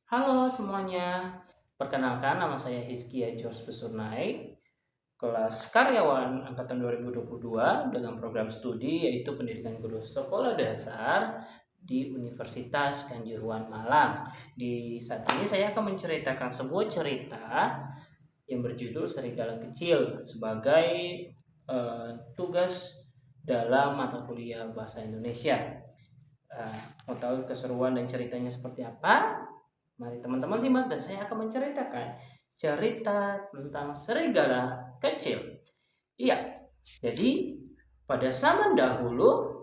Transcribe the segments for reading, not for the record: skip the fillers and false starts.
Halo semuanya, perkenalkan nama saya Hizkia George Besurnai, kelas karyawan angkatan 2022 dengan program studi yaitu pendidikan guru sekolah dasar di Universitas Kanjuruhan Malang. Di saat ini saya akan menceritakan sebuah cerita yang berjudul Serigala Kecil sebagai tugas dalam mata kuliah Bahasa Indonesia. Mau tahu keseruan dan ceritanya seperti apa? Mari teman-teman simak dan saya akan menceritakan cerita tentang serigala kecil. Iya, jadi pada zaman dahulu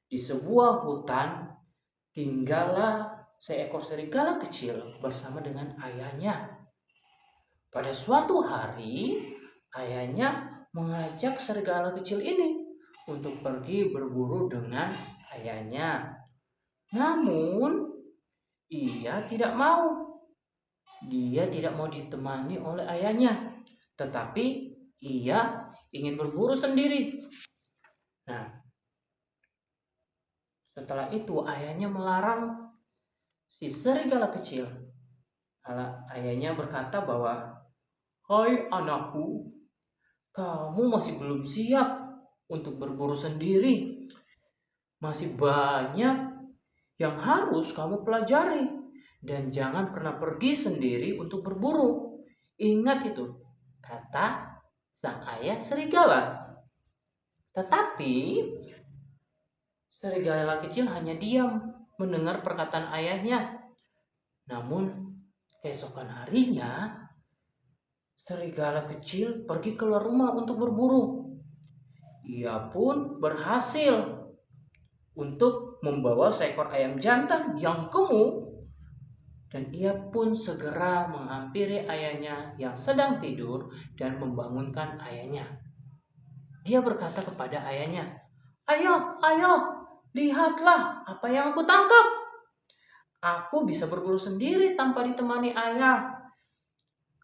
di sebuah hutan tinggallah seekor serigala kecil bersama dengan ayahnya. Pada suatu hari, ayahnya mengajak serigala kecil ini untuk pergi berburu dengan ayahnya. Namun, ia tidak mau. Dia tidak mau ditemani oleh ayahnya, tetapi ia ingin berburu sendiri. Nah, setelah itu ayahnya melarang si serigala kecil. Ayahnya berkata bahwa, "Hai anakku, kamu masih belum siap untuk berburu sendiri. Masih banyak yang harus kamu pelajari. Dan jangan pernah pergi sendiri untuk berburu. Ingat itu," kata sang ayah serigala. Tetapi serigala kecil hanya diam mendengar perkataan ayahnya. Namun keesokan harinya serigala kecil pergi keluar rumah untuk berburu. Ia pun berhasil untuk membawa seekor ayam jantan yang gemuk. Dan ia pun segera menghampiri ayahnya yang sedang tidur dan membangunkan ayahnya. Dia berkata kepada ayahnya, "Ayah, lihatlah apa yang aku tangkap. Aku bisa berburu sendiri tanpa ditemani ayah,"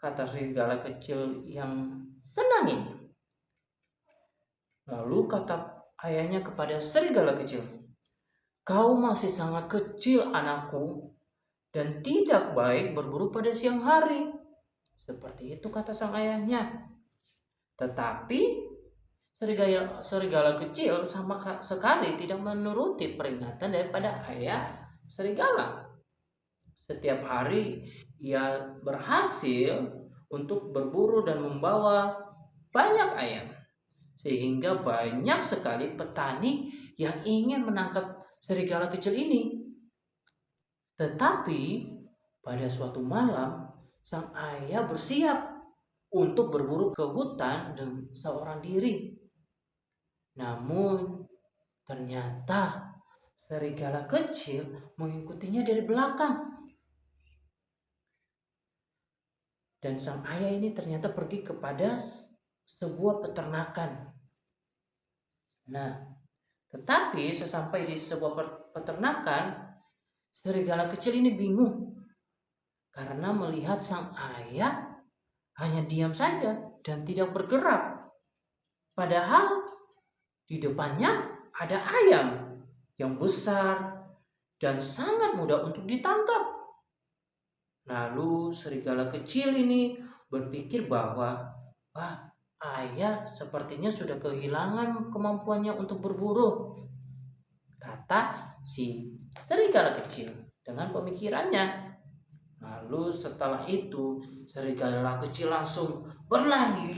kata serigala kecil yang senang ini. Lalu kata ayahnya kepada serigala kecil, "Kau masih sangat kecil anakku, dan tidak baik berburu pada siang hari." Seperti itu kata sang ayahnya. Tetapi serigala kecil sama sekali tidak menuruti peringatan daripada ayah serigala. Setiap hari ia berhasil untuk berburu dan membawa banyak ayam. Sehingga banyak sekali petani yang ingin menangkap serigala kecil ini. Tetapi pada suatu malam sang ayah bersiap untuk berburu ke hutan dengan seorang diri. Namun ternyata serigala kecil mengikutinya dari belakang. Dan sang ayah ini ternyata pergi kepada sebuah peternakan. Nah, tetapi sesampai di sebuah peternakan, serigala kecil ini bingung karena melihat sang ayah hanya diam saja dan tidak bergerak. Padahal di depannya ada ayam yang besar dan sangat mudah untuk ditangkap. Lalu serigala kecil ini berpikir bahwa, ayah sepertinya sudah kehilangan kemampuannya untuk berburu, kata si serigala kecil dengan pemikirannya. Lalu setelah itu serigala kecil langsung berlari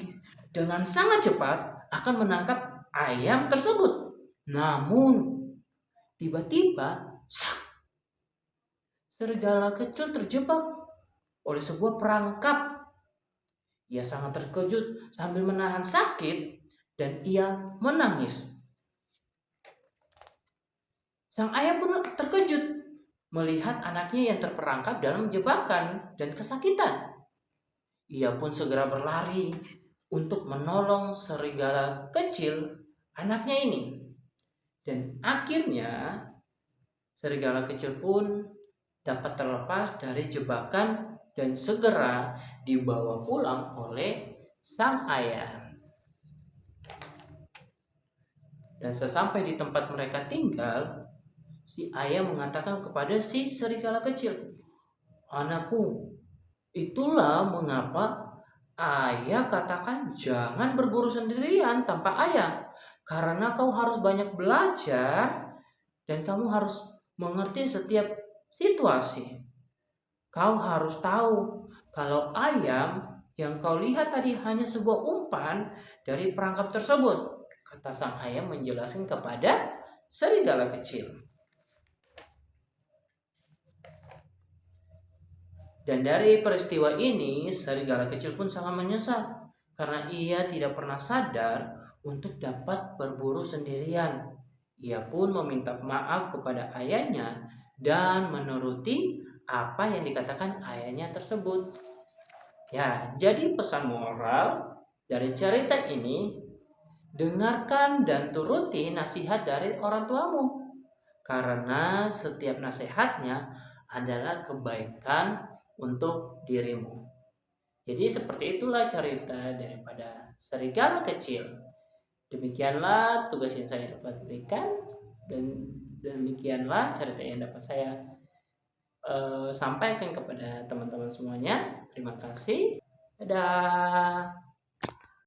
dengan sangat cepat akan menangkap ayam tersebut. Namun tiba-tiba serigala kecil terjebak oleh sebuah perangkap. Ia sangat terkejut sambil menahan sakit dan ia menangis. Sang ayah pun terkejut melihat anaknya yang terperangkap dalam jebakan dan kesakitan. Ia pun segera berlari untuk menolong serigala kecil anaknya ini. Dan akhirnya serigala kecil pun dapat terlepas dari jebakan dan segera dibawa pulang oleh sang ayah. Dan sesampai di tempat mereka tinggal, si ayah mengatakan kepada si serigala kecil, Anakku, itulah mengapa ayah katakan jangan berburu sendirian tanpa ayah. Karena kau harus banyak belajar dan kamu harus mengerti setiap situasi. Kau harus tahu kalau ayam yang kau lihat tadi hanya sebuah umpan dari perangkap tersebut, kata sang ayah menjelaskan kepada serigala kecil. Dan dari peristiwa ini, serigala kecil pun sangat menyesal karena ia tidak pernah sadar untuk dapat berburu sendirian. Ia pun meminta maaf kepada ayahnya dan menuruti apa yang dikatakan ayahnya tersebut. Ya, jadi pesan moral dari cerita ini, dengarkan dan turuti nasihat dari orang tuamu. Karena setiap nasihatnya adalah kebaikan untuk dirimu. Jadi seperti itulah cerita daripada serigala kecil. Demikianlah tugas yang saya dapat berikan dan demikianlah cerita yang dapat saya sampaikan kepada teman-teman semuanya. Terima kasih. Dadah.